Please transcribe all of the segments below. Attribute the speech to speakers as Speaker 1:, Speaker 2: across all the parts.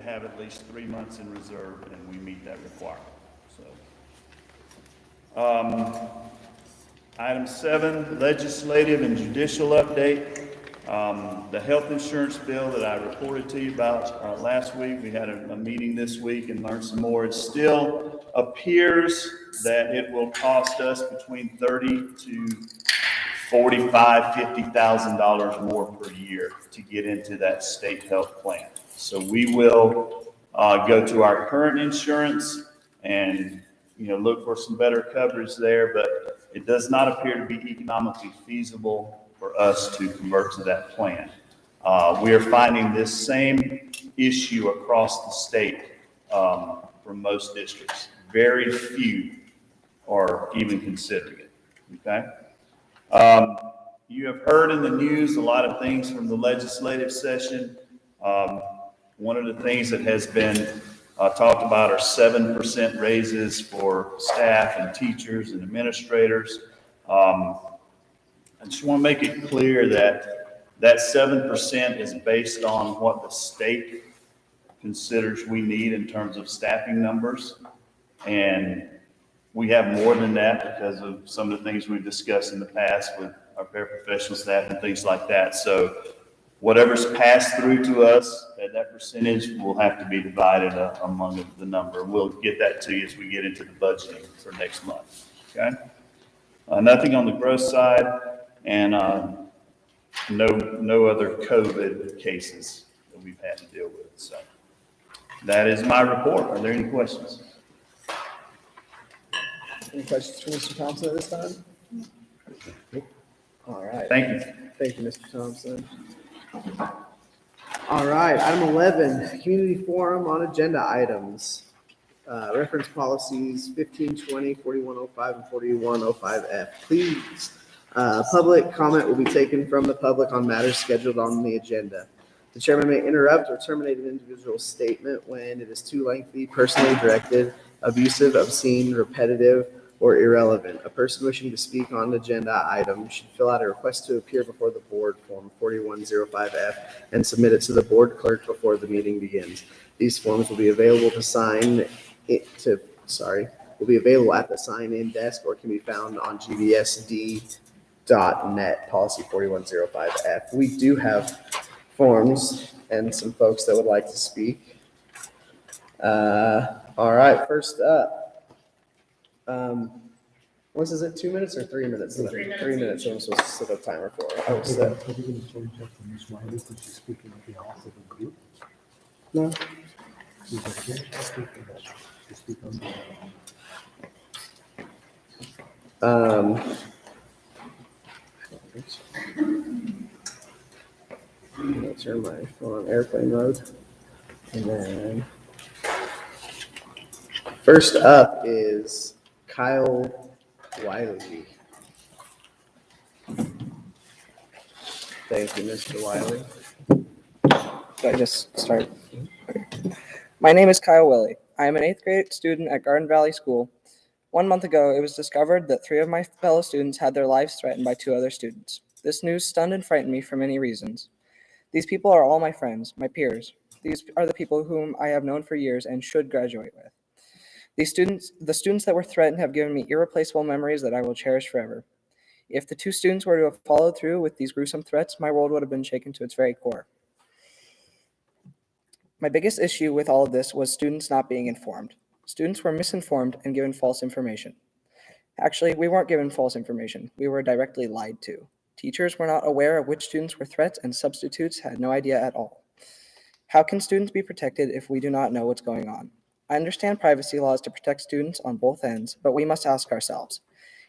Speaker 1: to have at least 3 months in reserve, and we meet that requirement. So, item 7, legislative and judicial update. The health insurance bill that I reported to you about last week, we had a meeting this week and learned some more. It still appears that it will cost us between $30,000 to $45,000, $50,000 more per year to get into that state health plan. So we will go to our current insurance and look for some better coverage there, but it does not appear to be economically feasible for us to convert to that plan. We are finding this same issue across the state for most districts. Very few are even considering it, okay? You have heard in the news a lot of things from the legislative session. One of the things that has been talked about are 7% raises for staff and teachers and administrators. I just want to make it clear that that 7% is based on what the state considers we need in terms of staffing numbers. And we have more than that because of some of the things we've discussed in the past with our paraprofessional staff and things like that. So whatever's passed through to us at that percentage will have to be divided among the number. We'll get that to you as we get into the budgeting for next month, okay? Nothing on the growth side, and no other COVID cases that we've had to deal with. So that is my report. Are there any questions?
Speaker 2: Any questions for Mr. Thompson at this time? All right.
Speaker 1: Thank you.
Speaker 2: Thank you, Mr. Thompson. All right, item 11, community forum on agenda items. Reference policies 1520, 4105, and 4105F. Please, public comment will be taken from the public on matters scheduled on the agenda. The chairman may interrupt or terminate an individual's statement when it is too lengthy, personally directed, abusive, obscene, repetitive, or irrelevant. A person wishing to speak on an agenda item should fill out a request to appear before the board, form 4105F, and submit it to the board clerk before the meeting begins. These forms will be available to sign will be available at the sign-in desk or can be found on gbsd.net, policy 4105F. We do have forms and some folks that would like to speak. All right, first up. Is it 2 minutes or 3 minutes? 3 minutes. 3 minutes. I'm supposed to set a timer for.
Speaker 3: Are you going to change that to Ms. Wiley because she's speaking on behalf of the group?
Speaker 2: No.
Speaker 3: She's okay. To speak on behalf.
Speaker 2: I'm going to turn my phone on airplane mode. And then first up is Kyle Wiley. Thank you, Mr. Wiley.
Speaker 4: Should I just start? My name is Kyle Wiley. I am an 8th grade student at Garden Valley School. 1 month ago, it was discovered that 3 of my fellow students had their lives threatened by 2 other students. This news stunned and frightened me for many reasons. These people are all my friends, my peers. These are the people whom I have known for years and should graduate with. The students that were threatened have given me irreplaceable memories that I will cherish forever. If the 2 students were to have followed through with these gruesome threats, my world would have been shaken to its very core. My biggest issue with all of this was students not being informed. Students were misinformed and given false information. Actually, we weren't given false information. We were directly lied to. Teachers were not aware of which students were threats, and substitutes had no idea at all. How can students be protected if we do not know what's going on? I understand privacy laws to protect students on both ends, but we must ask ourselves,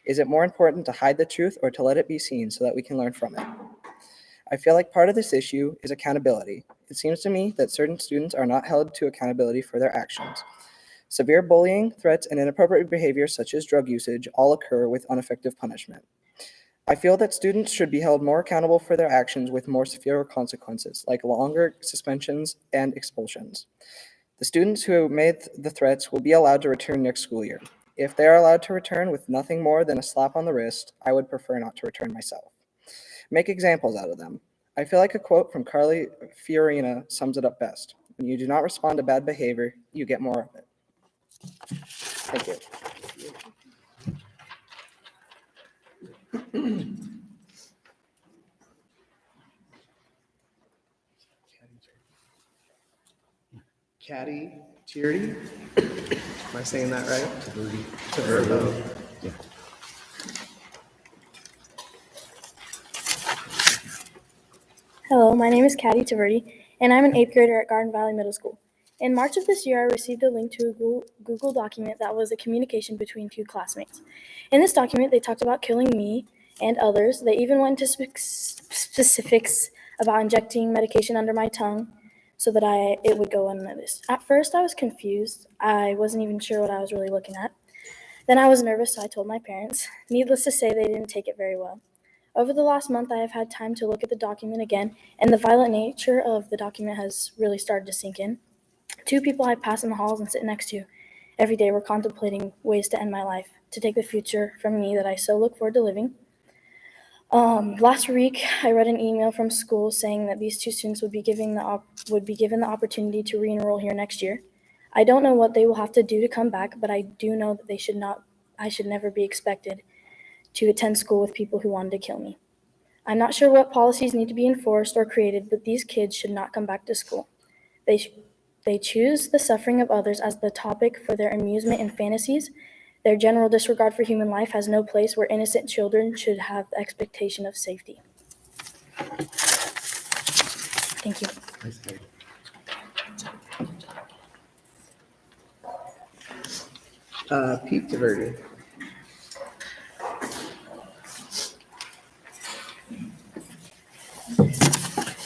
Speaker 4: is it more important to hide the truth or to let it be seen so that we can learn from it? I feel like part of this issue is accountability. It seems to me that certain students are not held to accountability for their actions. Severe bullying, threats, and inappropriate behavior such as drug usage all occur with ineffective punishment. I feel that students should be held more accountable for their actions with more severe consequences, like longer suspensions and expulsions. The students who made the threats will be allowed to return next school year. If they are allowed to return with nothing more than a slap on the wrist, I would prefer not to return myself. Make examples out of them. I feel like a quote from Carly Fiorina sums it up best. When you do not respond to bad behavior, you get more of it. Thank you.
Speaker 2: Caddy Tierney. Am I saying that right? Taverdi.
Speaker 5: Hello, my name is Caddy Taverdi, and I'm an 8th grader at Garden Valley Middle School. In March of this year, I received a link to a Google document that was a communication between two classmates. In this document, they talked about killing me and others. They even went into specifics about injecting medication under my tongue so that it would go unnoticed. At first, I was confused. I wasn't even sure what I was really looking at. Then I was nervous, so I told my parents. Needless to say, they didn't take it very well. Over the last month, I have had time to look at the document again, and the violent nature of the document has really started to sink in. Two people I pass in the halls and sit next to every day were contemplating ways to end my life, to take the future from me that I so look forward to living. Last week, I read an email from school saying that these two students would be given the opportunity to re-enroll here next year. I don't know what they will have to do to come back, but I do know that I should never be expected to attend school with people who wanted to kill me. I'm not sure what policies need to be enforced or created, but these kids should not come back to school. They choose the suffering of others as the topic for their amusement and fantasies. Their general disregard for human life has no place where innocent children should have the expectation of safety. Thank you.
Speaker 2: Pete Taverdi.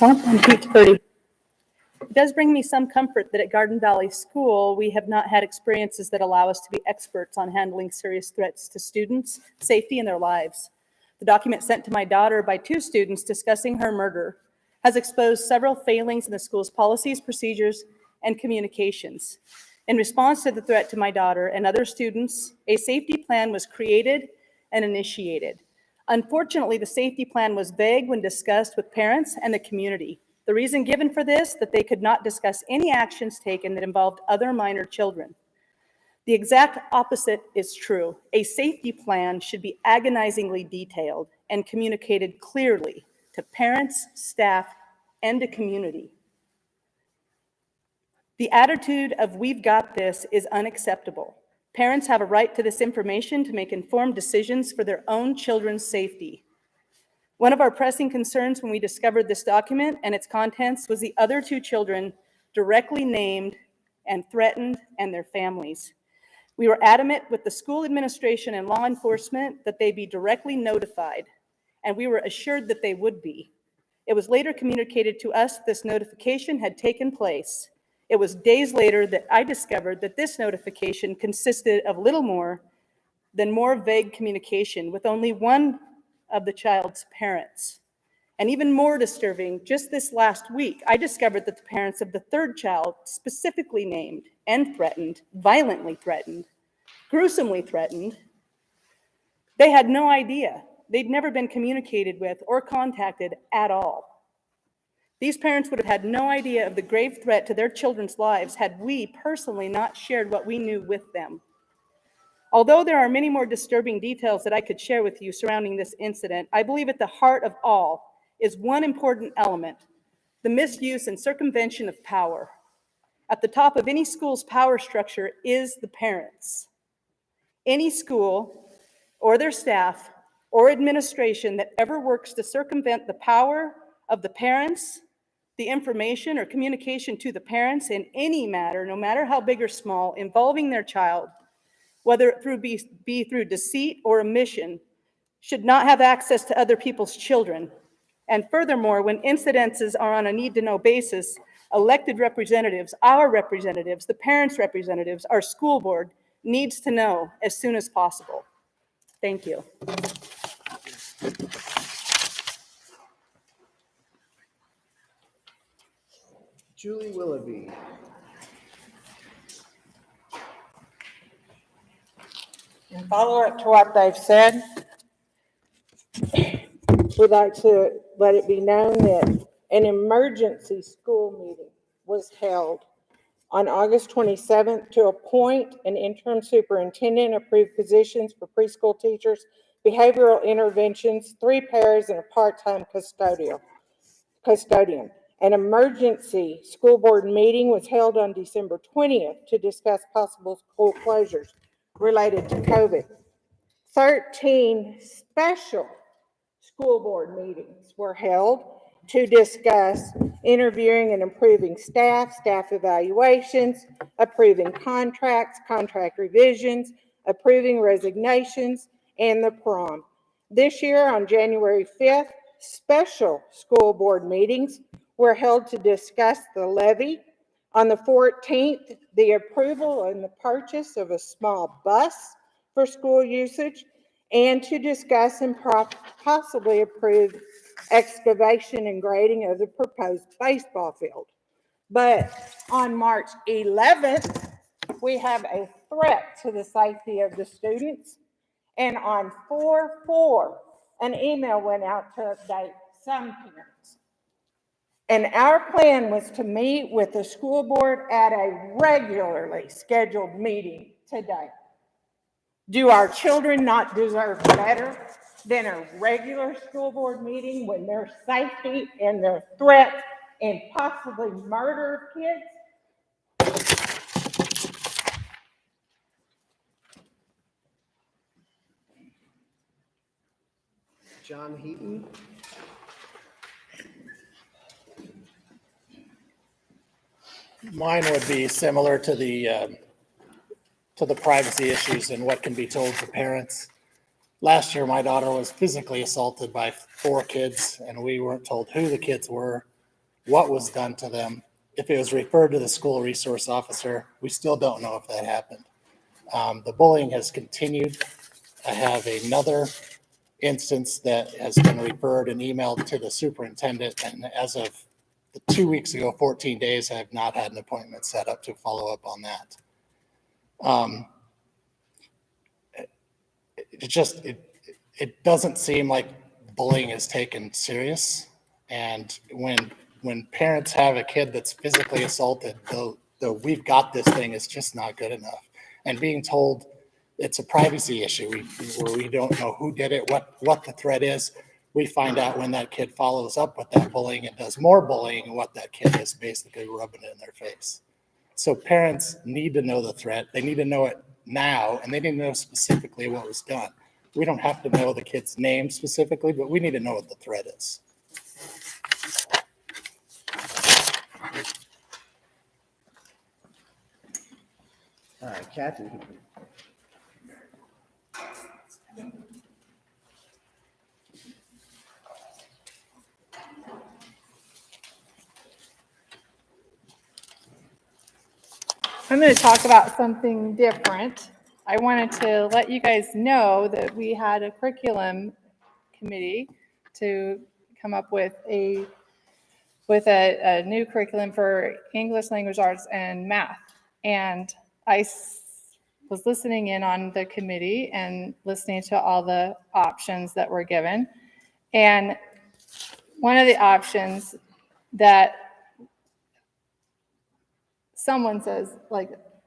Speaker 6: I'm Pete Taverdi. It does bring me some comfort that at Garden Valley School, we have not had experiences that allow us to be experts on handling serious threats to students' safety and their lives. The document sent to my daughter by two students discussing her murder has exposed several failings in the school's policies, procedures, and communications. In response to the threat to my daughter and other students, a safety plan was created and initiated. Unfortunately, the safety plan was vague when discussed with parents and the community. The reason given for this, that they could not discuss any actions taken that involved other minor children. The exact opposite is true. A safety plan should be agonizingly detailed and communicated clearly to parents, staff, and the community. The attitude of "we've got this" is unacceptable. Parents have a right to this information to make informed decisions for their own children's safety. One of our pressing concerns when we discovered this document and its contents was the other two children directly named and threatened and their families. We were adamant with the school administration and law enforcement that they be directly notified, and we were assured that they would be. It was later communicated to us this notification had taken place. It was days later that I discovered that this notification consisted of little more than more vague communication with only one of the child's parents. And even more disturbing, just this last week, I discovered that the parents of the third child, specifically named and threatened, violently threatened, gruesomely threatened, they had no idea. They'd never been communicated with or contacted at all. These parents would have had no idea of the grave threat to their children's lives had we personally not shared what we knew with them. Although there are many more disturbing details that I could share with you surrounding this incident, I believe at the heart of all is one important element: the misuse and circumvention of power. At the top of any school's power structure is the parents. Any school or their staff or administration that ever works to circumvent the power of the parents, the information or communication to the parents in any matter, no matter how big or small, involving their child, whether it be through deceit or omission, should not have access to other people's children. And furthermore, when incidences are on a need-to-know basis, elected representatives, our representatives, the parents' representatives, our school board needs to know as soon as possible. Thank you.
Speaker 2: Julie Willoughby.
Speaker 7: In follow-up to what they've said, we'd like to let it be known that an emergency school meeting was held on August 27th to appoint an interim superintendent, approve positions for preschool teachers, behavioral interventions, 3 pairs, and a part-time custodian. An emergency school board meeting was held on December 20th to discuss possible school closures related to COVID. 13 special school board meetings were held to discuss interviewing and improving staff evaluations, approving contracts, contract revisions, approving resignations, and the prom. This year, on January 5th, special school board meetings were held to discuss the levy. On the 14th, the approval and the purchase of a small bus for school usage, and to discuss and possibly approve excavation and grading of the proposed baseball field. But on March 11th, we have a threat to the safety of the students. And on 4/4, an email went out to update some parents. And our plan was to meet with the school board at a regularly scheduled meeting today. Do our children not deserve better than a regular school board meeting when their safety and their threat and possibly murder of kids?
Speaker 2: John Heaton.
Speaker 8: Mine would be similar to the privacy issues and what can be told to parents. Last year, my daughter was physically assaulted by 4 kids, and we weren't told who the kids were, what was done to them. If it was referred to the school resource officer, we still don't know if that happened. The bullying has continued. I have another instance that has been referred and emailed to the superintendent, and as of 2 weeks ago, 14 days, I have not had an appointment set up to follow up on that. It doesn't seem like bullying is taken serious. And when parents have a kid that's physically assaulted, the we've got this thing is just not good enough. And being told it's a privacy issue where we don't know who did it, what the threat is. We find out when that kid follows up with that bullying and does more bullying, and what that kid is basically rubbing it in their face. So parents need to know the threat. They need to know it now, and they need to know specifically what was done. We don't have to know the kid's name specifically, but we need to know what the threat is.
Speaker 2: All right, Kathy.
Speaker 9: I'm going to talk about something different. I wanted to let you guys know that we had a curriculum committee to come up with a new curriculum for English language arts and math. And I was listening in on the committee and listening to all the options that were given. And one of the options that someone says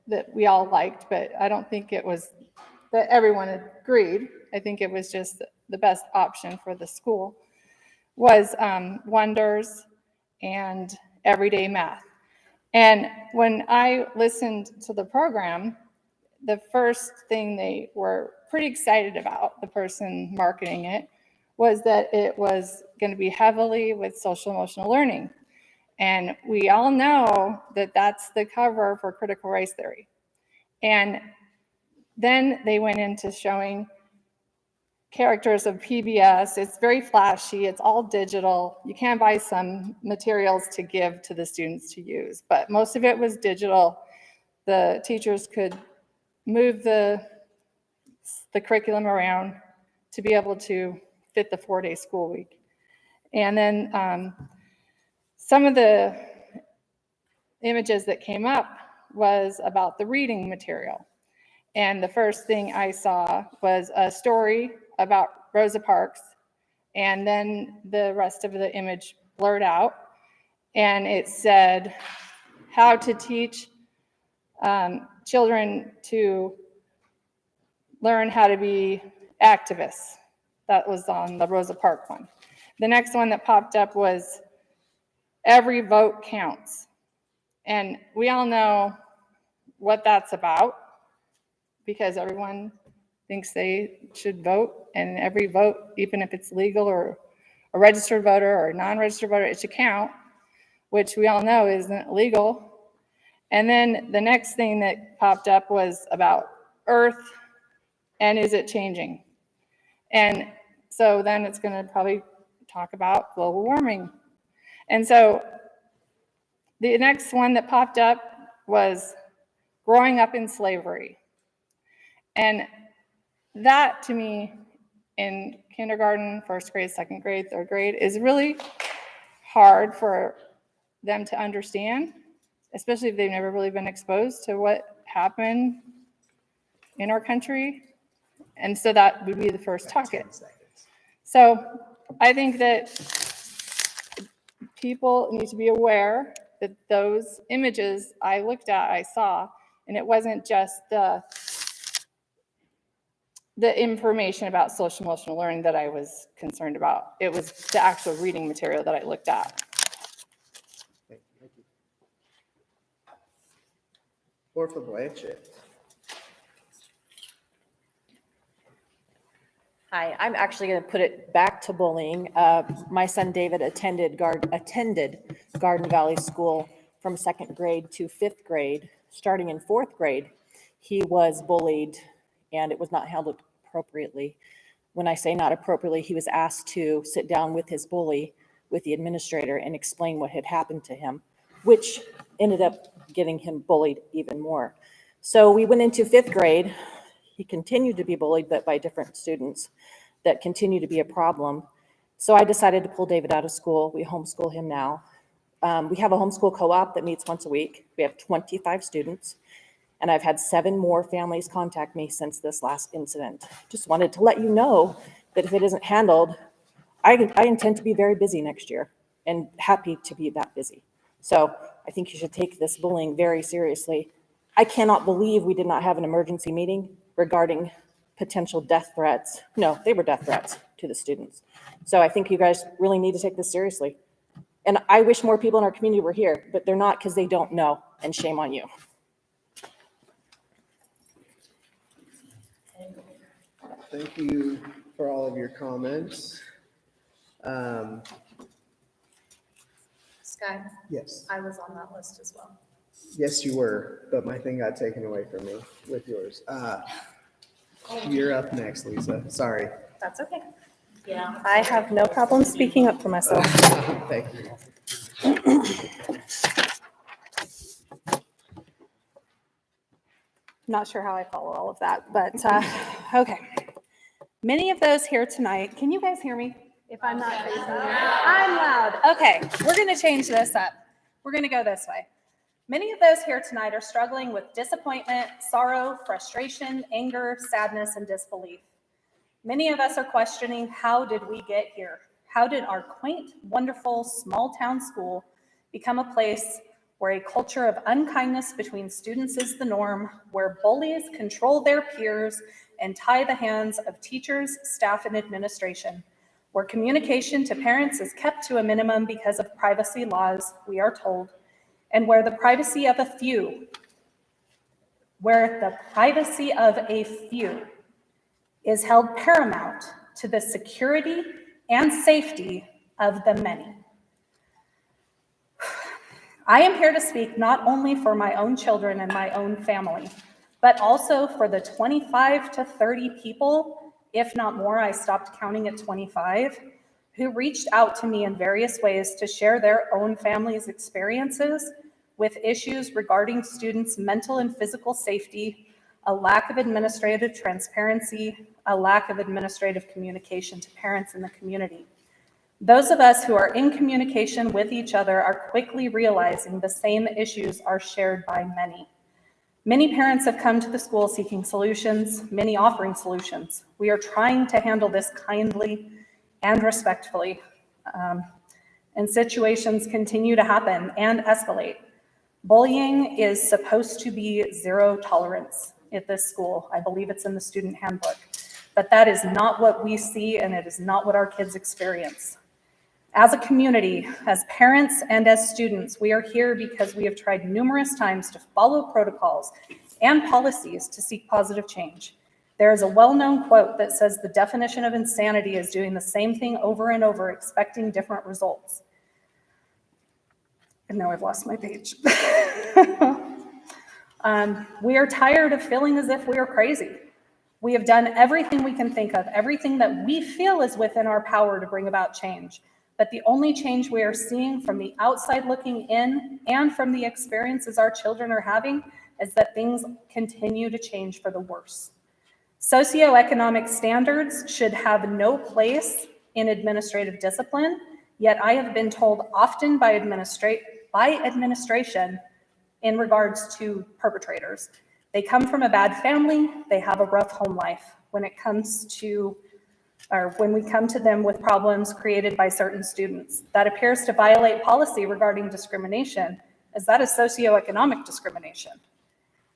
Speaker 9: that we all liked, but I don't think it was that everyone agreed. I think it was just the best option for the school was Wonders and Everyday Math. And when I listened to the program, the first thing they were pretty excited about, the person marketing it, was that it was going to be heavily with social emotional learning. And we all know that that's the cover for critical race theory. And then they went into showing characters of PBS. It's very flashy. It's all digital. You can buy some materials to give to the students to use, but most of it was digital. The teachers could move the curriculum around to be able to fit the 4-day school week. And then some of the images that came up was about the reading material. And the first thing I saw was a story about Rosa Parks, and then the rest of the image blurred out. And it said, how to teach children to learn how to be activists. That was on the Rosa Parks one. The next one that popped up was every vote counts. And we all know what that's about because everyone thinks they should vote, and every vote, even if it's legal or a registered voter or a non-registered voter, it should count, which we all know isn't legal. And then the next thing that popped up was about Earth and is it changing? And so then it's going to probably talk about global warming. And so the next one that popped up was growing up in slavery. And that to me in kindergarten, first grade, second grade, third grade is really hard for them to understand, especially if they've never really been exposed to what happened in our country. And so that would be the first topic. So I think that people need to be aware that those images I looked at, I saw, and it wasn't just the information about social emotional learning that I was concerned about. It was the actual reading material that I looked at.
Speaker 2: Thank you. Or for Blanchett.
Speaker 10: Hi, I'm actually going to put it back to bullying. My son David attended Garden Valley School from 2nd grade to 5th grade. Starting in 4th grade, he was bullied, and it was not handled appropriately. When I say not appropriately, he was asked to sit down with his bully, with the administrator, and explain what had happened to him, which ended up getting him bullied even more. So we went into 5th grade. He continued to be bullied, but by different students that continue to be a problem. So I decided to pull David out of school. We homeschool him now. We have a homeschool co-op that meets once a week. We have 25 students, and I've had 7 more families contact me since this last incident. Just wanted to let you know that if it isn't handled, I intend to be very busy next year and happy to be that busy. So I think you should take this bullying very seriously. I cannot believe we did not have an emergency meeting regarding potential death threats. No, they were death threats to the students. So I think you guys really need to take this seriously. And I wish more people in our community were here, but they're not because they don't know, and shame on you.
Speaker 2: Thank you for all of your comments.
Speaker 11: Sky,
Speaker 2: Yes,
Speaker 11: I was on that list as well.
Speaker 2: yes, you were, but my thing got taken away from me with yours. You're up next, Lisa. Sorry.
Speaker 11: That's okay.
Speaker 6: Yeah. I have no problem speaking up for myself.
Speaker 2: Thank you.
Speaker 6: Not sure how I follow all of that, but okay. Many of those here tonight, can you guys hear me? If I'm not facing you, I'm loud. Okay, we're going to change this up. We're going to go this way. Many of those here tonight are struggling with disappointment, sorrow, frustration, anger, sadness, and disbelief. Many of us are questioning, how did we get here? How did our quaint, wonderful, small town school become a place where a culture of unkindness between students is the norm, where bullies control their peers and tie the hands of teachers, staff, and administration, where communication to parents is kept to a minimum because of privacy laws, we are told, and where the privacy of a few is held paramount to the security and safety of the many. I am here to speak not only for my own children and my own family, but also for the 25 to 30 people, if not more, I stopped counting at 25, who reached out to me in various ways to share their own family's experiences with issues regarding students' mental and physical safety, a lack of administrative transparency, a lack of administrative communication to parents in the community. Those of us who are in communication with each other are quickly realizing the same issues are shared by many. Many parents have come to the school seeking solutions, many offering solutions. We are trying to handle this kindly and respectfully, and situations continue to happen and escalate. Bullying is supposed to be zero tolerance at this school. I believe it's in the student handbook. But that is not what we see, and it is not what our kids experience. As a community, as parents and as students, we are here because we have tried numerous times to follow protocols and policies to seek positive change. There is a well-known quote that says the definition of insanity is doing the same thing over and over, expecting different results. And now I've lost my page. We are tired of feeling as if we are crazy. We have done everything we can think of, everything that we feel is within our power to bring about change. But the only change we are seeing from the outside looking in and from the experiences our children are having is that things continue to change for the worse. Socioeconomic standards should have no place in administrative discipline, yet I have been told often by administration in regards to perpetrators. They come from a bad family, they have a rough home life. When we come to them with problems created by certain students, that appears to violate policy regarding discrimination, as that is socioeconomic discrimination.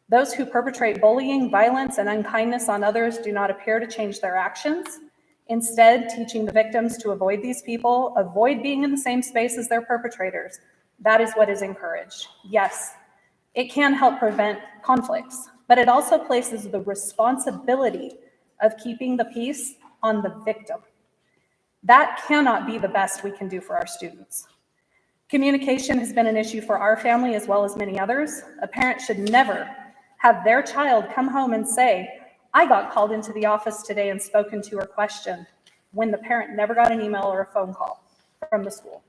Speaker 6: Those who perpetrate bullying, violence, and unkindness on others do not appear to change their actions. Instead, teaching the victims to avoid these people, avoid being in the same space as their perpetrators, that is what is encouraged. Yes, it can help prevent conflicts, but it also places the responsibility of keeping the peace on the victim. That cannot be the best we can do for our students. Communication has been an issue for our family as well as many others. A parent should never have their child come home and say, I got called into the office today and spoken to or questioned, when the parent never got an email or a phone call from the school.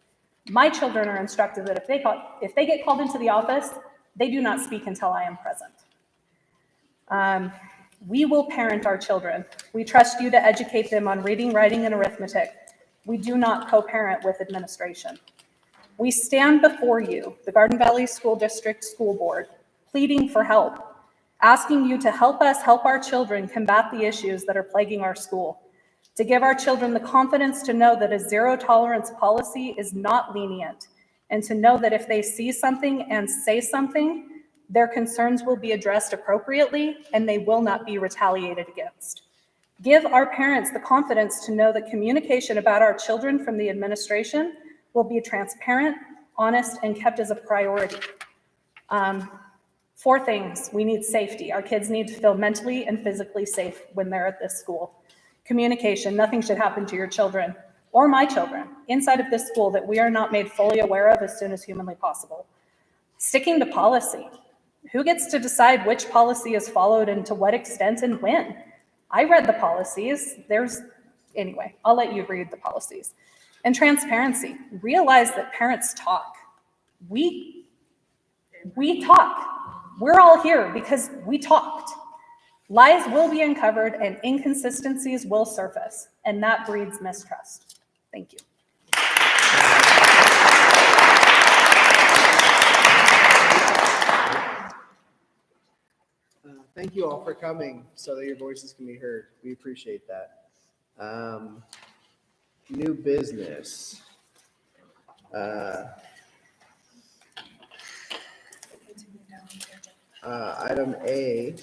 Speaker 6: My children are instructed that if they get called into the office, they do not speak until I am present. We will parent our children. We trust you to educate them on reading, writing, and arithmetic. We do not co-parent with administration. We stand before you, the Garden Valley School District School Board, pleading for help, asking you to help us help our children combat the issues that are plaguing our school, to give our children the confidence to know that a zero tolerance policy is not lenient, and to know that if they see something and say something, their concerns will be addressed appropriately and they will not be retaliated against. Give our parents the confidence to know that communication about our children from the administration will be transparent, honest, and kept as a priority. 4 things. We need safety. Our kids need to feel mentally and physically safe when they're at this school. Communication. Nothing should happen to your children or my children inside of this school that we are not made fully aware of as soon as humanly possible. Sticking to policy. Who gets to decide which policy is followed and to what extent and when? I read the policies. Anyway, I'll let you read the policies. And transparency. Realize that parents talk. We talk. We're all here because we talked. Lies will be uncovered and inconsistencies will surface, and that breeds mistrust. Thank you.
Speaker 2: Thank you all for coming so that your voices can be heard. We appreciate that. New business. Item A,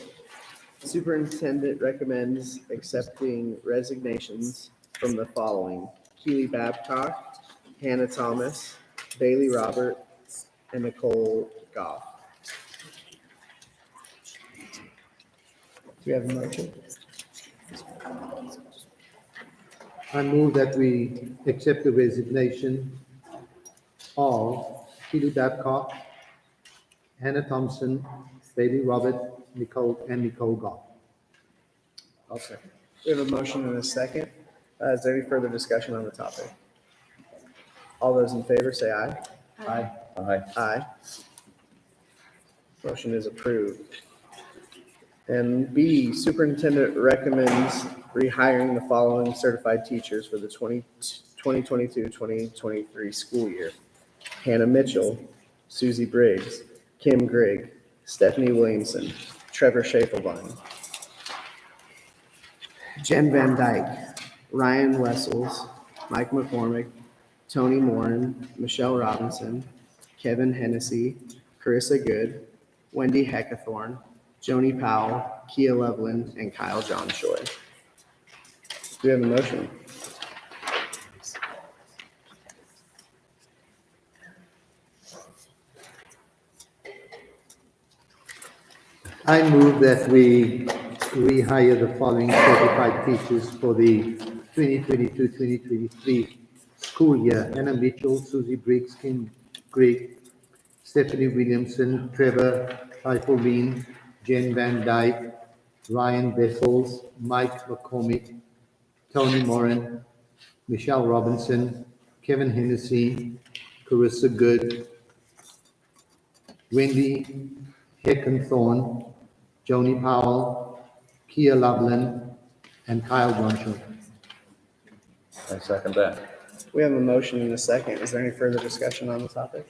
Speaker 2: superintendent recommends accepting resignations from the following: Keely Babcock, Hannah Thomas, Bailey Robert, and Nicole Goff.
Speaker 3: Do we have a motion? I move that we accept the resignation of Keely Babcock, Hannah Thompson, Bailey Robert, Nicole Goff.
Speaker 2: I'll second. We have a motion and a second. Is there any further discussion on the topic? All those in favor say aye.
Speaker 3: Aye.
Speaker 1: Aye.
Speaker 2: Aye. Motion is approved. And B, superintendent recommends rehiring the following certified teachers for the 2022-2023 school year: Hannah Mitchell, Susie Briggs, Kim Grigg, Stephanie Williamson, Trevor Schaffelbein, Jen Van Dyke, Ryan Wessels, Mike McCormick, Tony Morin, Michelle Robinson, Kevin Hennessy, Carissa Good, Wendy Heckathorn, Joni Powell, Kia Loveland, and Kyle Johnshoy. Do we have a motion?
Speaker 3: I move that we rehire the following certified teachers for the 2022-2023 school year. Anna Mitchell, Susie Briggs, Kim Grigg, Stephanie Williamson, Trevor Teifelbein, Jen Van Dyke, Ryan Vessels, Mike McCormick, Tony Moran, Michelle Robinson, Kevin Hennessy, Carissa Good, Wendy Heckenthorn, Joni Powell, Kia Loveland, and Kyle Johnson.
Speaker 12: I second that.
Speaker 2: We have a motion and a second. Is there any further discussion on the topic?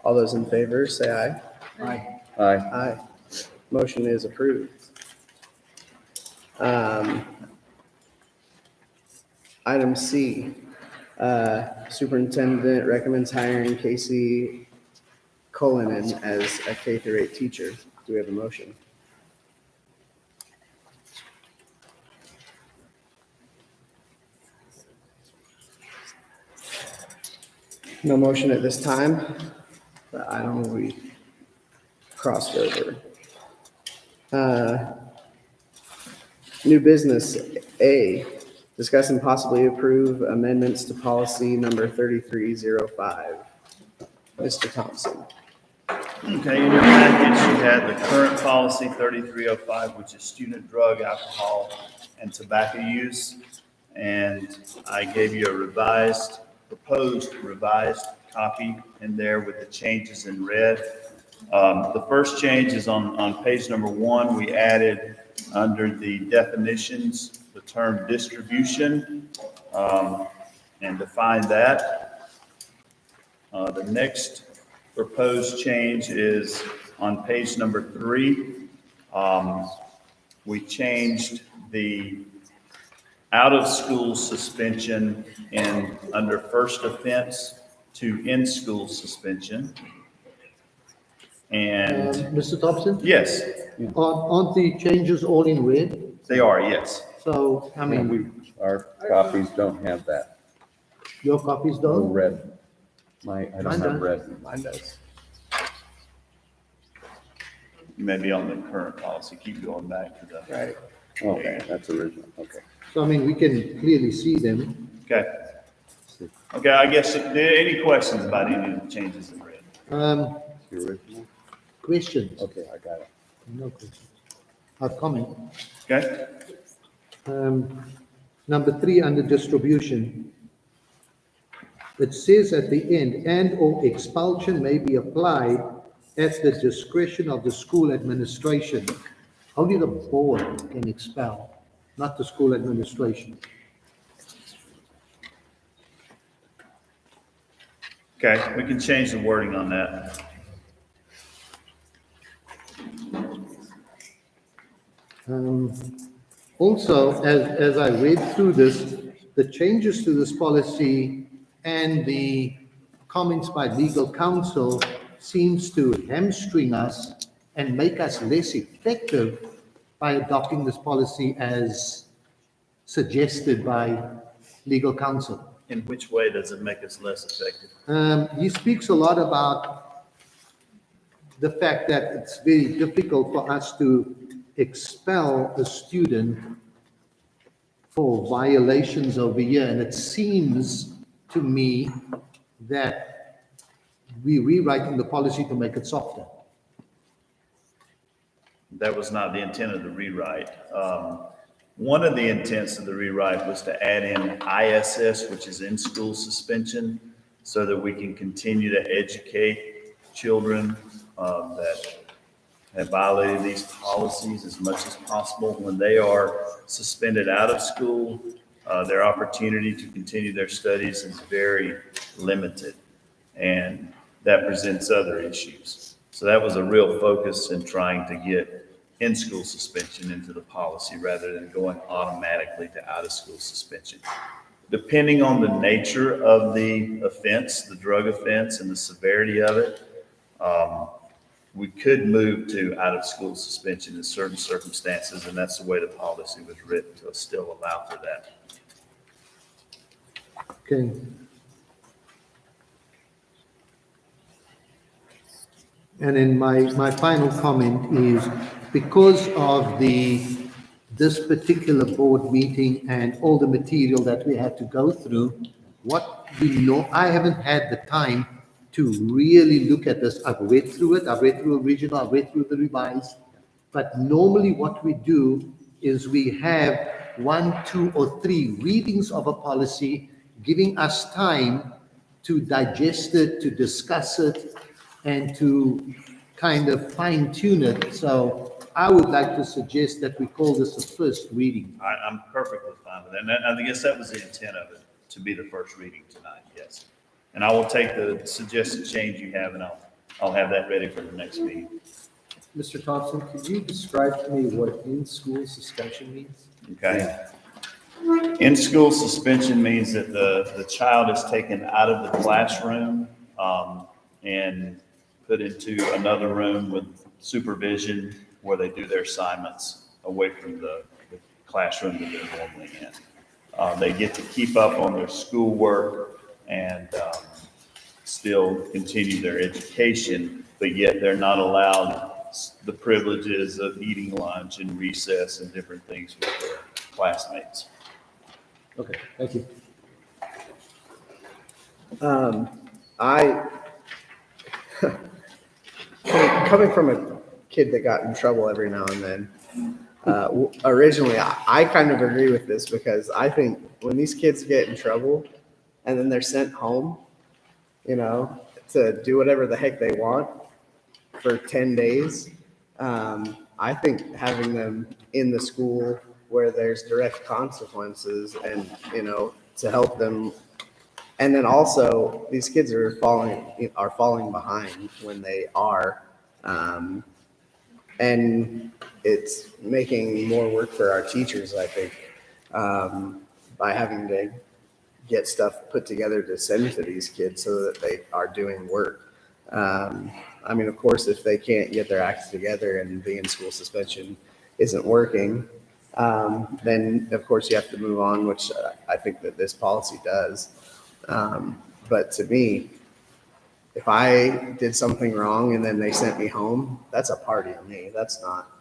Speaker 2: All those in favor, say aye.
Speaker 3: Aye.
Speaker 12: Aye.
Speaker 2: Aye. Motion is approved. Item C, superintendent recommends hiring Casey Cullinan as a K through 8 teacher. Do we have a motion? No motion at this time. The item will be crossed over. New business A, discuss and possibly approve amendments to policy number 3305. Mr. Thompson.
Speaker 1: Okay, in your package, you had the current policy 3305, which is student drug, alcohol, and tobacco use. And I gave you a proposed revised copy in there with the changes in red. The first change is on page number 1. We added under the definitions, the term distribution, and defined that. The next proposed change is on page number 3. We changed the out-of-school suspension under first offense to in-school suspension. And
Speaker 3: Mr. Thompson,
Speaker 1: yes,
Speaker 3: aren't the changes all in red?
Speaker 1: they are, yes.
Speaker 3: So, I mean,
Speaker 12: Our copies don't have that.
Speaker 3: your copies
Speaker 12: No
Speaker 3: don't?
Speaker 12: red. I don't
Speaker 3: Mine
Speaker 12: have
Speaker 3: does.
Speaker 12: red.
Speaker 2: Mine does.
Speaker 1: You may be on the current policy. Keep going back to the.
Speaker 2: Right.
Speaker 12: Okay, that's original, okay.
Speaker 3: So, I mean, we can clearly see them.
Speaker 1: Okay. Okay, I guess, any questions about any of the changes in red?
Speaker 12: The original?
Speaker 3: Questions?
Speaker 12: Okay, I got it.
Speaker 3: No questions. A comment.
Speaker 1: Okay,
Speaker 3: Number 3, under distribution. It says at the end, and/or expulsion may be applied at the discretion of the school administration. Only the board can expel, not the school administration.
Speaker 1: okay, we can change the wording on that.
Speaker 3: Also, as I read through this, the changes to this policy and the comments by legal counsel seems to hamstring us and make us less effective by adopting this policy as suggested by legal counsel.
Speaker 1: In which way does it make us less effective?
Speaker 3: He speaks a lot about the fact that it's very difficult for us to expel a student for violations over here, and it seems to me that we're rewriting the policy to make it softer.
Speaker 1: That was not the intent of the rewrite. One of the intents of the rewrite was to add in ISS, which is in-school suspension, so that we can continue to educate children that have violated these policies as much as possible. When they are suspended out of school, their opportunity to continue their studies is very limited, and that presents other issues. So that was a real focus in trying to get in-school suspension into the policy rather than going automatically to out-of-school suspension. Depending on the nature of the offense, the drug offense, and the severity of it, We could move to out-of-school suspension in certain circumstances, and that's the way the policy was written to still allow for that.
Speaker 3: Okay. And then my final comment is because of this particular board meeting and all the material that we had to go through, I haven't had the time to really look at this. I've read through it, I've read through original, I've read through the revised. But normally what we do is we have 1, 2, or 3 readings of a policy, giving us time to digest it, to discuss it, and to kind of fine tune it. So I would like to suggest that we call this a first reading.
Speaker 1: I'm perfectly fine with that. And I guess that was the intent of it, to be the first reading tonight, yes. And I will take the suggested change you have, and I'll have that ready for the next meeting.
Speaker 13: Mr. Thompson, could you describe to me what in-school suspension means?
Speaker 1: Okay? In-school suspension means that the child is taken out of the classroom and put into another room with supervision where they do their assignments away from the classroom that they're normally in. They get to keep up on their schoolwork and still continue their education, but yet they're not allowed the privileges of eating lunch and recess and different things with their classmates.
Speaker 13: Okay, thank you.
Speaker 2: Coming from a kid that got in trouble every now and then, originally, I kind of agree with this because I think when these kids get in trouble and then they're sent home, to do whatever the heck they want for 10 days, I think having them in the school where there's direct consequences and, to help them. And then also these kids are falling behind when they are, and it's making more work for our teachers, I think, by having to get stuff put together to send to these kids so that they are doing work. Of course, if they can't get their acts together and being in school suspension isn't working, then of course you have to move on, which I think that this policy does. But to me, if I did something wrong and then they sent me home, that's a party to me. That's not,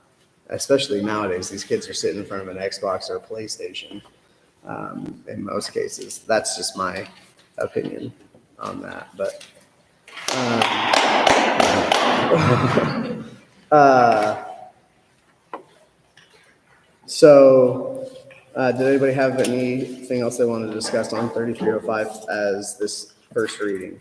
Speaker 2: especially nowadays, these kids are sitting in front of an Xbox or a PlayStation. In most cases, that's just my opinion on that. But did anybody have anything else they wanted to discuss on 3305 as this first reading?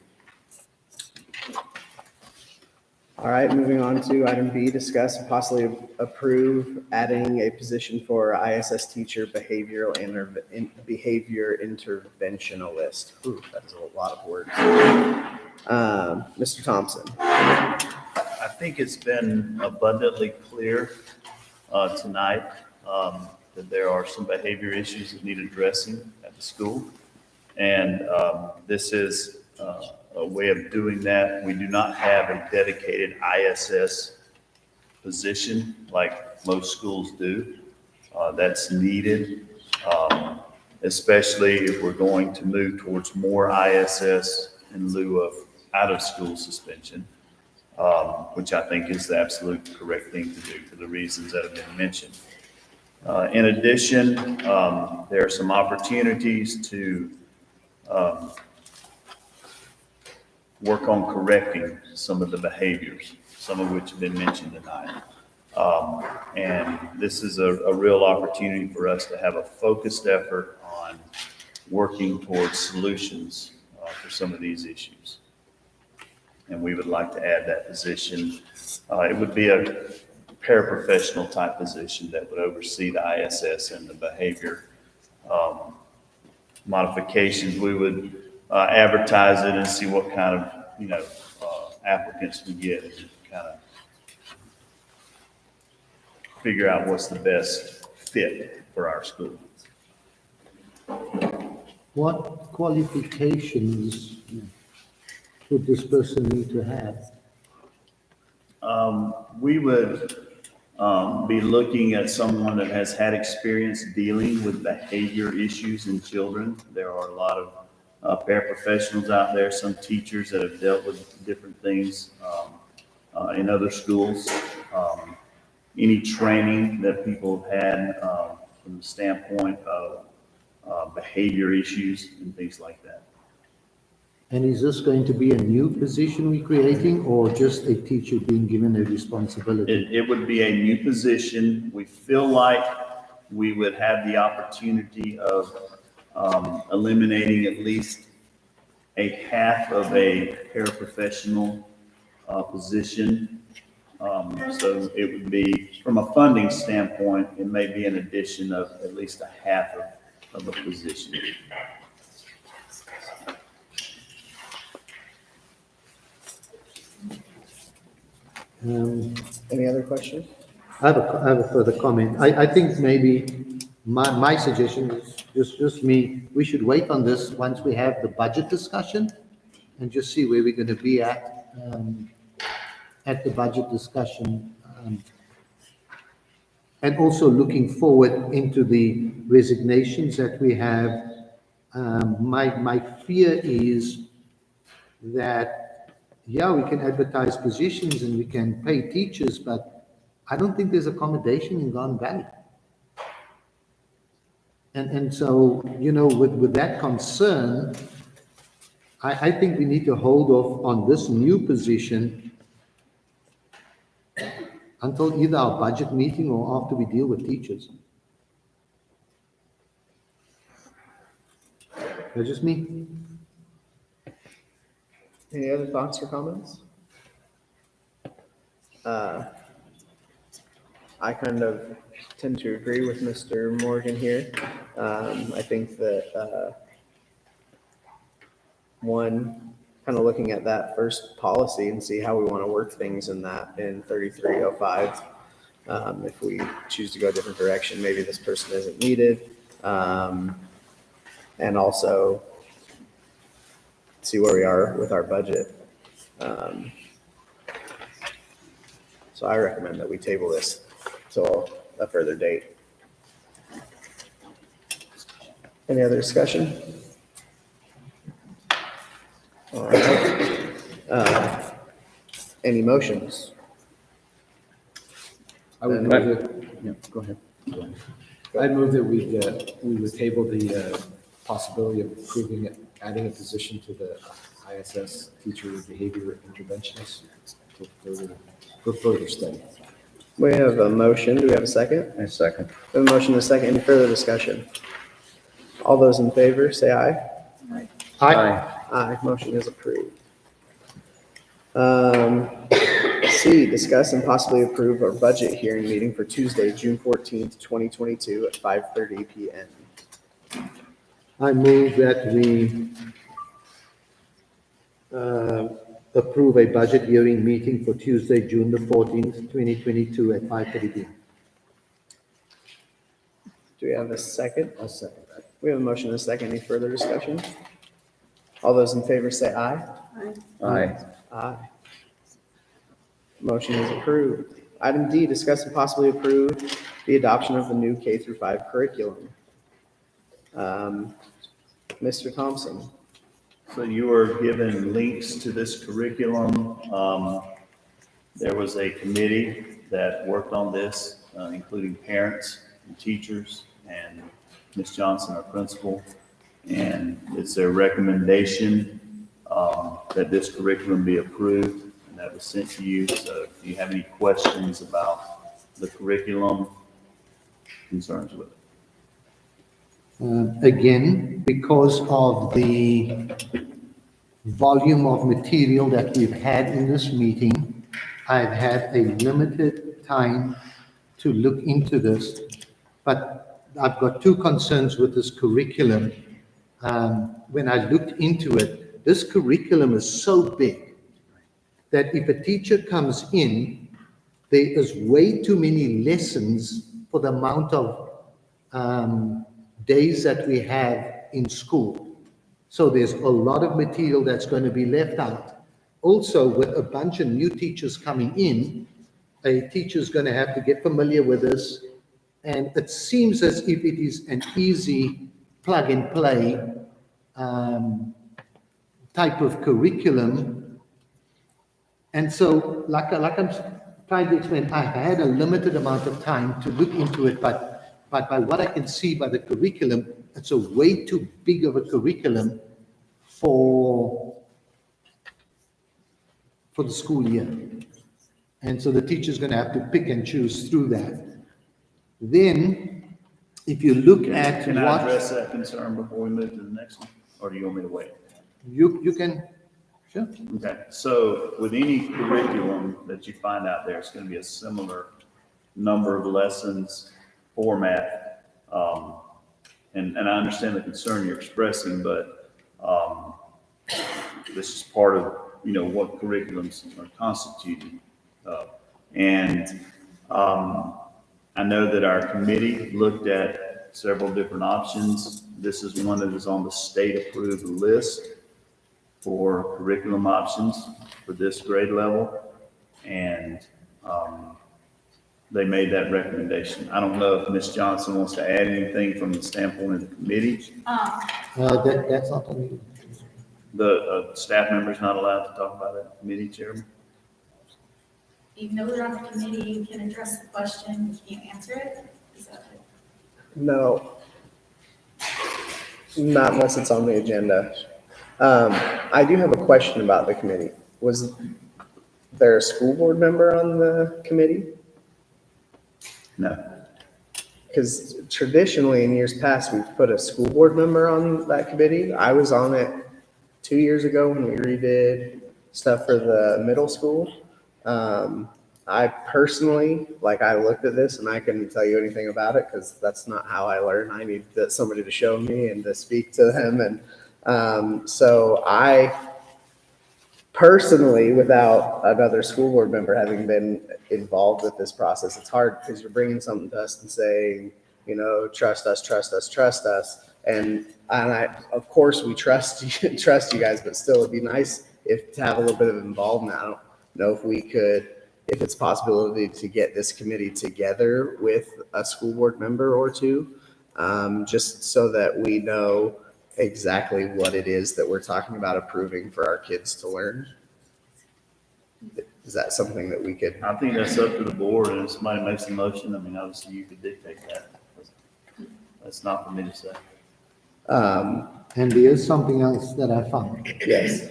Speaker 2: All right, moving on to item B, discuss and possibly approve adding a position for ISS teacher behavior interventionalist. Ooh, that is a lot of words. Mr. Thompson.
Speaker 1: I think it's been abundantly clear tonight that there are some behavior issues that need addressing at the school. And this is a way of doing that. We do not have a dedicated ISS position like most schools do. That's needed, especially if we're going to move towards more ISS in lieu of out-of-school suspension, which I think is the absolute correct thing to do for the reasons that have been mentioned. In addition, there are some opportunities to work on correcting some of the behaviors, some of which have been mentioned tonight. And this is a real opportunity for us to have a focused effort on working towards solutions for some of these issues. And we would like to add that position. It would be a paraprofessional type position that would oversee the ISS and the behavior modifications. We would advertise it and see what kind of, applicants we get and kind of figure out what's the best fit for our school.
Speaker 3: What qualifications would this person need to have?
Speaker 1: We would be looking at someone that has had experience dealing with behavior issues in children. There are a lot of paraprofessionals out there, some teachers that have dealt with different things in other schools. Any training that people have had from the standpoint of behavior issues and things like that.
Speaker 3: And is this going to be a new position we're creating or just a teacher being given a responsibility?
Speaker 1: It would be a new position. We feel like we would have the opportunity of eliminating at least a half of a paraprofessional position. So it would be, from a funding standpoint, it may be an addition of at least a half of a position.
Speaker 2: Any other questions?
Speaker 3: I have a further comment. I think maybe my suggestion is just me, we should wait on this once we have the budget discussion and just see where we're going to be at the budget discussion. And also looking forward into the resignations that we have. My fear is that, yeah, we can advertise positions and we can pay teachers, but I don't think there's accommodation in Garden Valley. And so, you know, with that concern, I think we need to hold off on this new position until either our budget meeting or after we deal with teachers. That's just me.
Speaker 2: Any other thoughts or comments? I kind of tend to agree with Mr. Morgan here. I think that, one, kind of looking at that first policy and see how we want to work things in that in 3305. If we choose to go a different direction, maybe this person isn't needed. And also see where we are with our budget. So I recommend that we table this till a further date. Any other discussion? All right. Any motions?
Speaker 13: I would move that, yeah, go ahead. I'd move that we would table the possibility of approving, adding a position to the ISS teacher behavior interventionist for further study.
Speaker 2: We have a motion. Do we have a second?
Speaker 12: A second.
Speaker 2: We have a motion and a second. Any further discussion? All those in favor, say aye.
Speaker 12: Aye.
Speaker 2: Aye, motion is approved. C, discuss and possibly approve our budget hearing meeting for Tuesday, June 14th, 2022 at 5:30 PM.
Speaker 3: I move that we approve a budget hearing meeting for Tuesday, June the 14th, 2022 at 5:30 p.m.
Speaker 2: Do we have a second?
Speaker 13: I'll second that.
Speaker 2: We have a motion and a second. Any further discussion? All those in favor say aye.
Speaker 12: Aye.
Speaker 2: Aye. Motion is approved. Item D, discuss and possibly approve the adoption of the new K-5 curriculum. Mr. Thompson.
Speaker 1: So you were given links to this curriculum. There was a committee that worked on this, including parents and teachers and Ms. Johnson, our principal. And it's their recommendation that this curriculum be approved, and that was sent to you. So if you have any questions about the curriculum, concerns with it.
Speaker 3: Again, because of the volume of material that we've had in this meeting, I've had a limited time to look into this, but I've got two concerns with this curriculum. When I looked into it, this curriculum is so big that if a teacher comes in, there is way too many lessons for the amount of days that we have in school. So there's a lot of material that's going to be left out. also with a bunch of new teachers coming in, a teacher's going to have to get familiar with this. And it seems as if it is an easy plug and play type of curriculum. And so, like I'm trying to explain, I had a limited amount of time to look into it, but by what I can see by the curriculum, it's a way too big of a curriculum for the school year. And so the teacher's going to have to pick and choose through that. Then, if you look at
Speaker 1: Can I
Speaker 3: what
Speaker 1: address that concern before we move to the next one? Or do you want me to wait?
Speaker 3: you can, sure.
Speaker 1: Okay, so with any curriculum that you find out there, it's going to be a similar number of lessons, format. And I understand the concern you're expressing, but this is part of, what curriculums are constituted. I know that our committee looked at several different options. This is one that is on the state-approved list for curriculum options for this grade level. And they made that recommendation. I don't know if Ms. Johnson wants to add anything from the standpoint of the committee.
Speaker 3: That's not on me.
Speaker 1: The staff member's not allowed to talk about it, committee chairman.
Speaker 11: Even though they're on the committee, you can address the question, you can't answer it? Is that it?
Speaker 2: No. Not unless it's on the agenda. I do have a question about the committee. Was there a school board member on the committee?
Speaker 1: No.
Speaker 2: Because traditionally in years past, we've put a school board member on that committee. I was on it 2 years ago when we redid stuff for the middle school. I personally, I looked at this and I couldn't tell you anything about it because that's not how I learn. I need somebody to show me and to speak to them. And so I personally, without another school board member having been involved with this process, it's hard because you're bringing something to us and saying, trust us, trust us, trust us. And of course, we trust you guys, but still, it'd be nice to have a little bit of involvement. I don't know if it's a possibility to get this committee together with a school board member or two, just so that we know exactly what it is that we're talking about approving for our kids to learn. Is that something that we could?
Speaker 1: I think that's up to the board, and if somebody makes a motion, obviously you could dictate that. That's not for me to say.
Speaker 3: And there's something else that I found.
Speaker 2: Yes.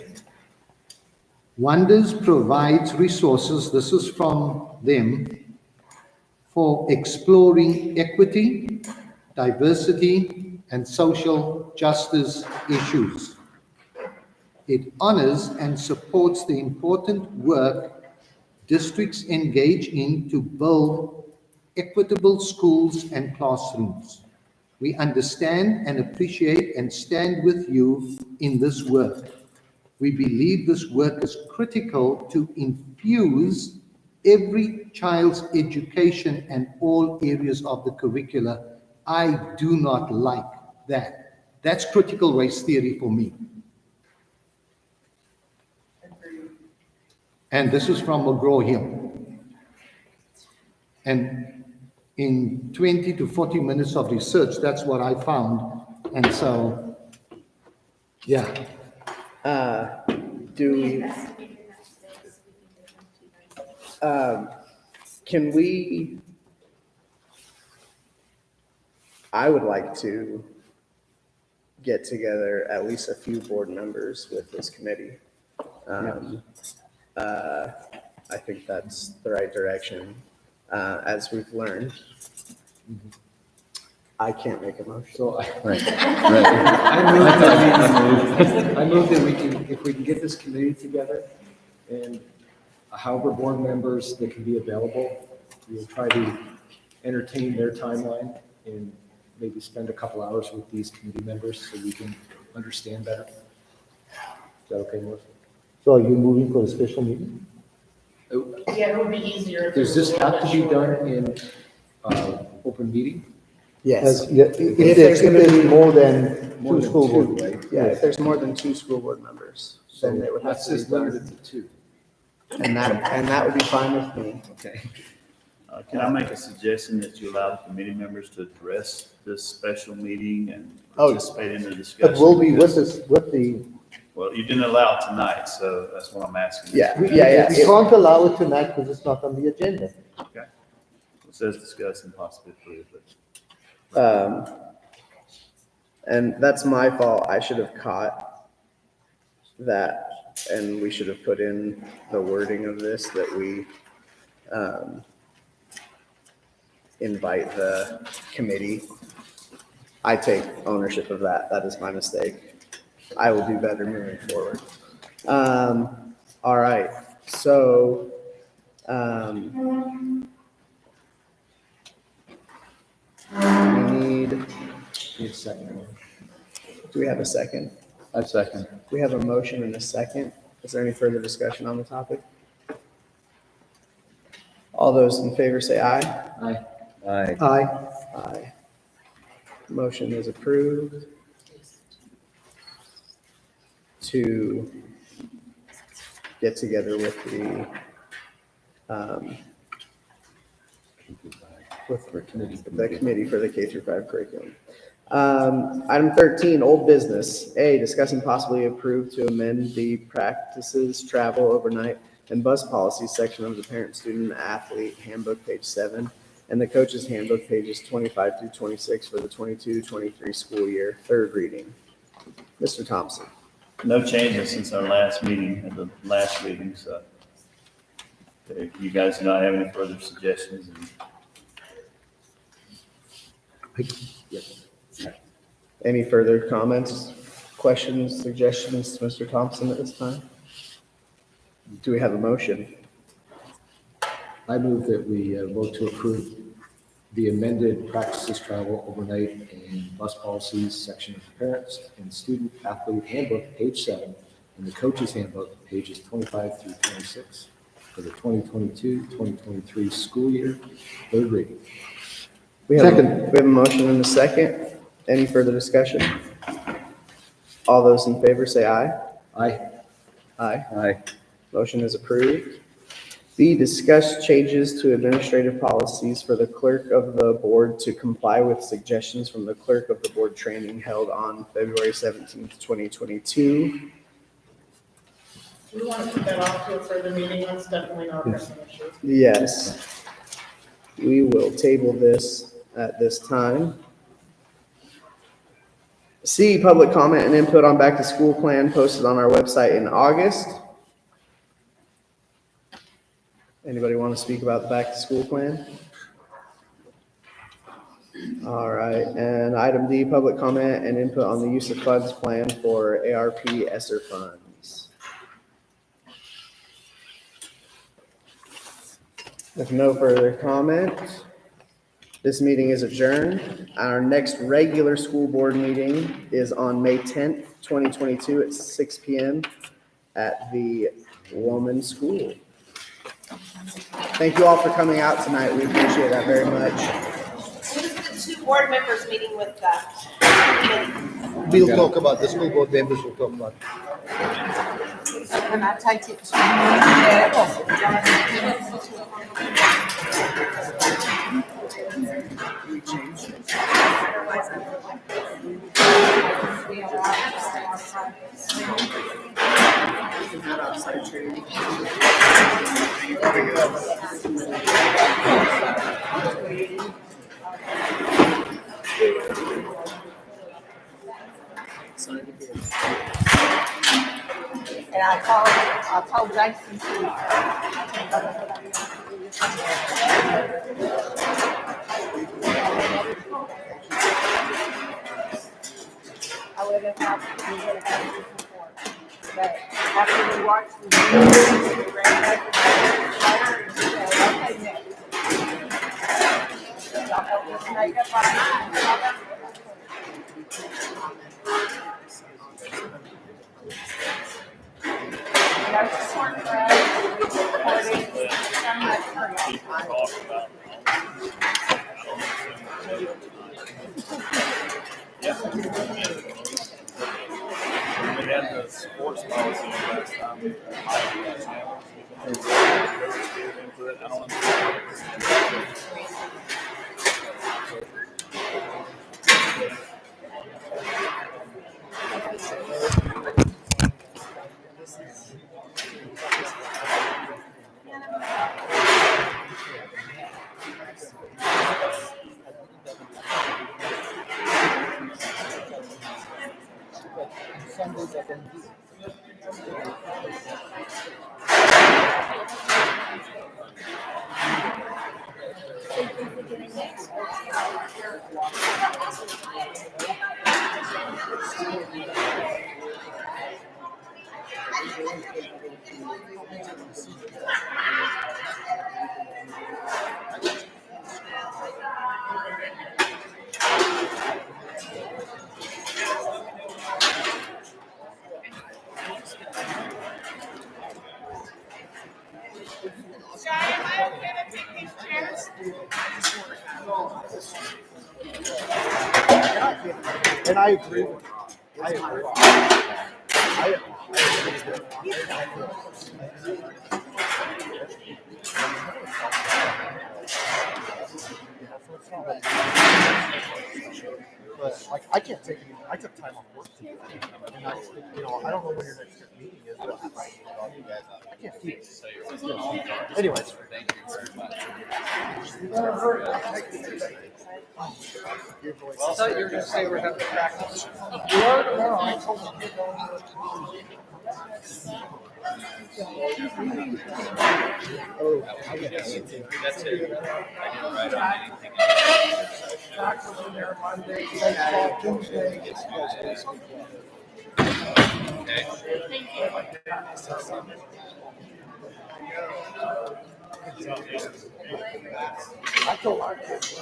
Speaker 3: Wonders provides resources, this is from them, for exploring equity, diversity, and social justice issues. It honors and supports the important work districts engage in to build equitable schools and classrooms. We understand and appreciate and stand with you in this work. We believe this work is critical to infuse every child's education and all areas of the curricula. I do not like that. That's critical race theory for me. And this is from McGraw-Hill. And in 20 to 40 minutes of research, that's what I found. And so, yeah.
Speaker 2: Can we, I would like to get together at least a few board members with this committee. I think that's the right direction, as we've learned. I can't make a motion.
Speaker 13: So
Speaker 12: Right.
Speaker 13: I move that if we can get this committee together and however board members that can be available, we'll try to entertain their timeline and maybe spend a couple hours with these committee members so we can understand better. Is that okay, Melissa?
Speaker 3: So are you moving for a special meeting?
Speaker 11: Yeah, it would be easier.
Speaker 13: Does this have to be done in open meeting?
Speaker 2: Yes.
Speaker 3: If there's more than
Speaker 13: More
Speaker 3: two
Speaker 13: than
Speaker 3: school
Speaker 13: two,
Speaker 3: board.
Speaker 13: right?
Speaker 2: Yeah, if there's more than 2 school board members, then it would have
Speaker 13: That's
Speaker 2: to be
Speaker 13: just
Speaker 2: done.
Speaker 13: limited to two.
Speaker 2: And that would be fine with me.
Speaker 13: Okay.
Speaker 1: Can I make a suggestion that you allow the committee members to address this special meeting and
Speaker 2: Oh.
Speaker 1: participate in the discussion?
Speaker 3: But we'll be with
Speaker 1: Because-
Speaker 3: this, with the,
Speaker 1: Well, you didn't allow it tonight, so that's what I'm asking.
Speaker 2: Yeah,
Speaker 3: we
Speaker 2: yeah, yeah.
Speaker 3: can't allow it tonight because it's not on the agenda.
Speaker 1: Okay. It says discuss and possibly approve, but
Speaker 2: And that's my fault. I should have caught that, and we should have put in the wording of this that we invite the committee. I take ownership of that. That is my mistake. I will do better moving forward. All right, so we need,
Speaker 13: Need a second.
Speaker 2: do we have a second?
Speaker 12: I second.
Speaker 2: We have a motion and a second. Is there any further discussion on the topic? All those in favor say aye.
Speaker 13: Aye.
Speaker 12: Aye.
Speaker 3: Aye.
Speaker 2: Aye. Motion is approved to get together with the, with the committee for the K through 5 curriculum. Item 13, old business. A, discuss and possibly approve to amend the practices, travel, overnight, and bus policy section of the parent-student athlete handbook, page 7, and the coach's handbook, pages 25 through 26 for the 22-23 school year, third reading. Mr. Thompson.
Speaker 1: no changes since our last meeting, at the last meeting, so if you guys do not have any further suggestions,
Speaker 2: Any further comments, questions, suggestions, Mr. Thompson, at this time? Do we have a motion?
Speaker 13: I move that we vote to approve the amended practices, travel, overnight, and bus policies section of the parents and student athlete handbook, page 7, and the coach's handbook, pages 25 through 26 for the 2022-2023 school year, third reading.
Speaker 2: We have
Speaker 3: Second.
Speaker 2: We have a motion and a second. Any further discussion? All those in favor say aye.
Speaker 13: Aye.
Speaker 2: Aye.
Speaker 12: Aye.
Speaker 2: Motion is approved. B, discuss changes to administrative policies for the clerk of the board to comply with suggestions from the clerk of the board training held on February 17th, 2022.
Speaker 14: We want to put that off to a further meeting. That's definitely not a pressing issue.
Speaker 2: Yes. We will table this at this time. C, public comment and input on back to school plan posted on our website in August. Anybody want to speak about the back to school plan? All right, and item D, public comment and input on the use of funds plan for ARP ESSER funds. With no further comment, this meeting is adjourned. Our next regular school board meeting is on May 10th, 2022 at 6 p.m. at the Woman School. Thank you all for coming out tonight. We appreciate that very much.
Speaker 14: Who's the 2 board members meeting with the committee?
Speaker 3: We'll talk about, the school board members will talk about.
Speaker 14: And I take it and I told Jason I would have had this before. But after we watched the video, we ran back and said, okay, next. Y'all help us make up our minds. There's a short road, we recorded, so much for you.
Speaker 1: We had the sports policy last time. I don't understand.
Speaker 3: And I agree with you. I agree. But like, I can't take any, I took time off work today. And I, I don't know when your next meeting is, but I can't keep it. Anyways. Thank you very much. I thought you were going to say we're having practice. You are? No, I told them. Oh, that's it. I didn't write on anything. Tax was in there Monday, Tuesday. I told our kids.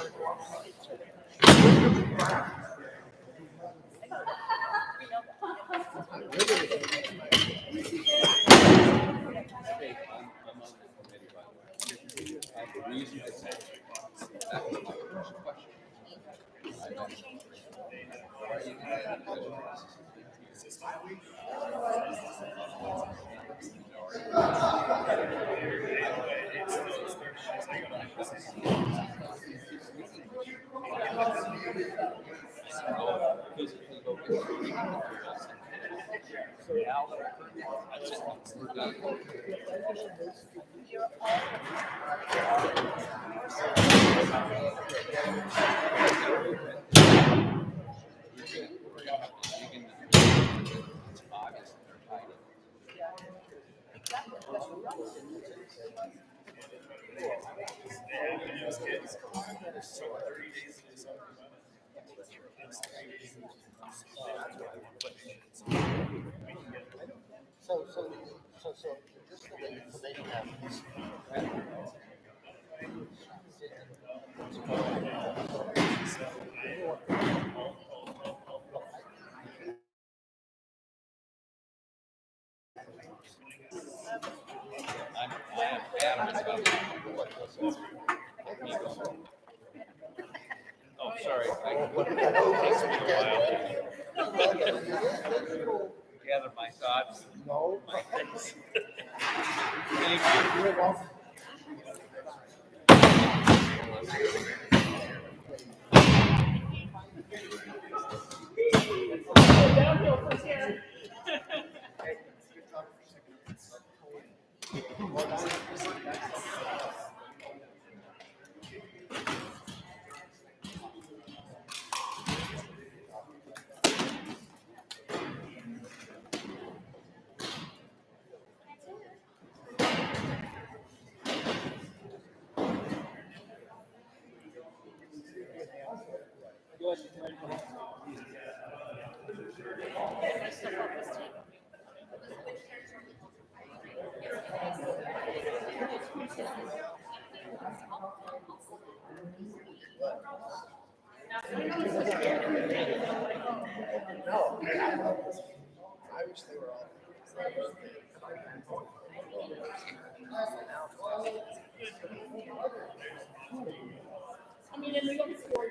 Speaker 3: So just so they can have this.
Speaker 15: Oh, sorry. It takes me a while. Gather my thoughts.
Speaker 3: No.
Speaker 15: My things. Thank you.
Speaker 3: You're welcome. No, I wish they were all.
Speaker 11: I mean, and we don't score.